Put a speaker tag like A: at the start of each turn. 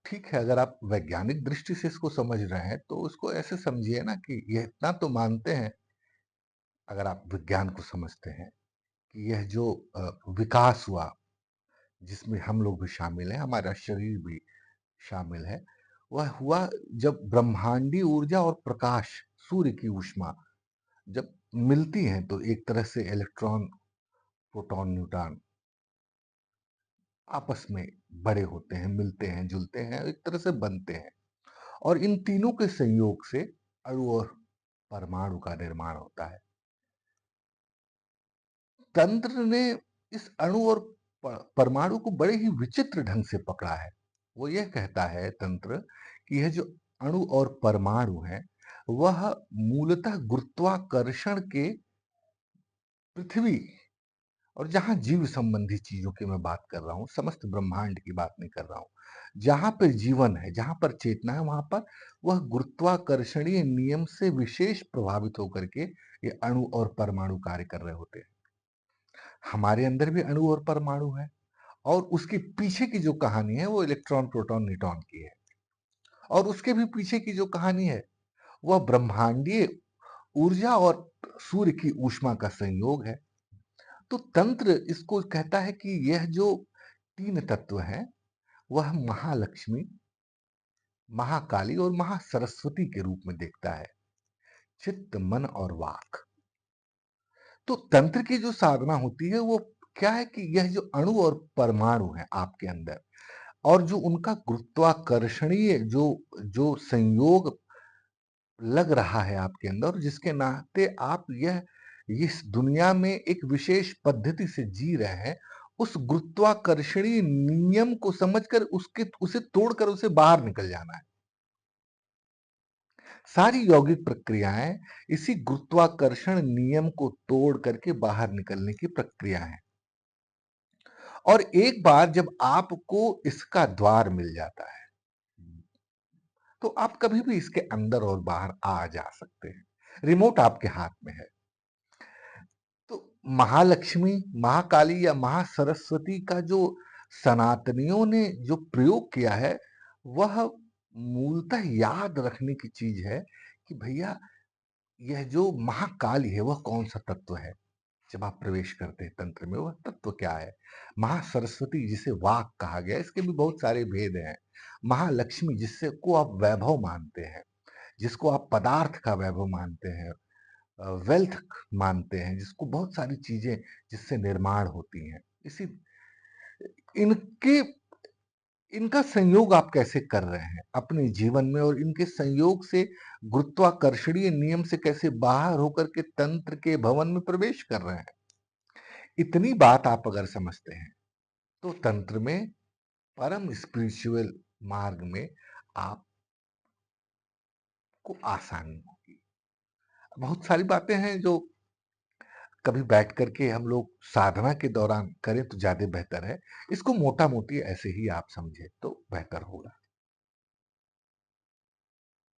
A: ठीक है, अगर आप वैज्ञानिक दृष्टि से इसको समझ रहे हैं, तो उसको ऐसे समझिए ना कि ये इतना तो मानते हैं, अगर आप विज्ञान को समझते हैं, कि यह जो विकास हुआ, जिसमें हम लोग भी शामिल हैं, हमारा शरीर भी शामिल है, वह हुआ जब ब्रह्मांडीय ऊर्जा और प्रकाश, सूर्य की ऊष्मा जब मिलती हैं, तो एक तरह से इलेक्ट्रॉन, प्रोटॉन, न्यूट्रॉन आपस में बड़े होते हैं, मिलते हैं, जुलते हैं, एक तरह से बनते हैं। और इन तीनों के संयोग से अणु और परमाणु का निर्माण होता है। तंत्र ने इस अणु और परमाणु को बड़े ही विचित्र ढंग से पकड़ा है। वो यह कहता है तंत्र कि यह जो अणु और परमाणु है, वह मूलतः गुरुत्वाकर्षण के पृथ्वी और जहां जीव संबंधी चीजों की मैं बात कर रहा हूं, समस्त ब्रह्मांड की बात नहीं कर रहा हूं, जहां पर जीवन है, जहां पर चेतना है, वहां पर वह गुरुत्वाकर्षणीय नियम से विशेष प्रभावित होकर के ये अणु और परमाणु कार्य कर रहे होते हैं। हमारे अंदर भी अणु और परमाणु है, और उसके पीछे की जो कहानी है वो इलेक्ट्रॉन, प्रोटॉन, न्यूट्रॉन की है। और उसके भी पीछे की जो कहानी है वह ब्रह्मांडीय ऊर्जा और सूर्य की ऊष्मा का संयोग है। तो तंत्र इसको कहता है कि यह जो तीन तत्व हैं, वह महालक्ष्मी, महाकाली और महासरस्वती के रूप में देखता है, चित्त, मन और वाक। तो तंत्र की जो साधना होती है वो क्या है कि यह जो अणु और परमाणु है आपके अंदर, और जो उनका गुरुत्वाकर्षणीय जो जो संयोग लग रहा है आपके अंदर, जिसके नाते आप यह इस दुनिया में एक विशेष पद्धति से जी रहे हैं, उस गुरुत्वाकर्षणीय नियम को समझकर उसके उसे तोड़कर उसे बाहर निकल जाना है। सारी यौगिक प्रक्रियाएं इसी गुरुत्वाकर्षण नियम को तोड़ करके बाहर निकलने की प्रक्रिया है। और एक बार जब आपको इसका द्वार मिल जाता है, तो आप कभी भी इसके अंदर और बाहर आ जा सकते हैं। रिमोट आपके हाथ में है। तो महालक्ष्मी, महाकाली या महासरस्वती का जो सनातनियों ने जो प्रयोग किया है, वह मूलतः याद रखने की चीज है कि भैया, यह जो महाकाली है वह कौन सा तत्व है। जब आप प्रवेश करते हैं तंत्र में, वह तत्व क्या है। महासरस्वती जिसे वाक कहा गया, इसके भी बहुत सारे भेद हैं। महालक्ष्मी जिससे को आप वैभव मानते हैं, जिसको आप पदार्थ का वैभव मानते हैं, वेल्थ मानते हैं, जिसको बहुत सारी चीजें जिससे निर्माण होती हैं। इसी इनके इनका संयोग आप कैसे कर रहे हैं अपने जीवन में, और इनके संयोग से गुरुत्वाकर्षणीय नियम से कैसे बाहर होकर के तंत्र के भवन में प्रवेश कर रहे हैं। इतनी बात आप अगर समझते हैं, तो तंत्र में, परम स्पिरिचुअल मार्ग में आपको आसानी होगी। बहुत सारी बातें हैं जो कभी बैठ करके हम लोग साधना के दौरान करें तो ज्यादा बेहतर है। इसको मोटा मोटी ऐसे ही आप समझे तो बेहतर होगा।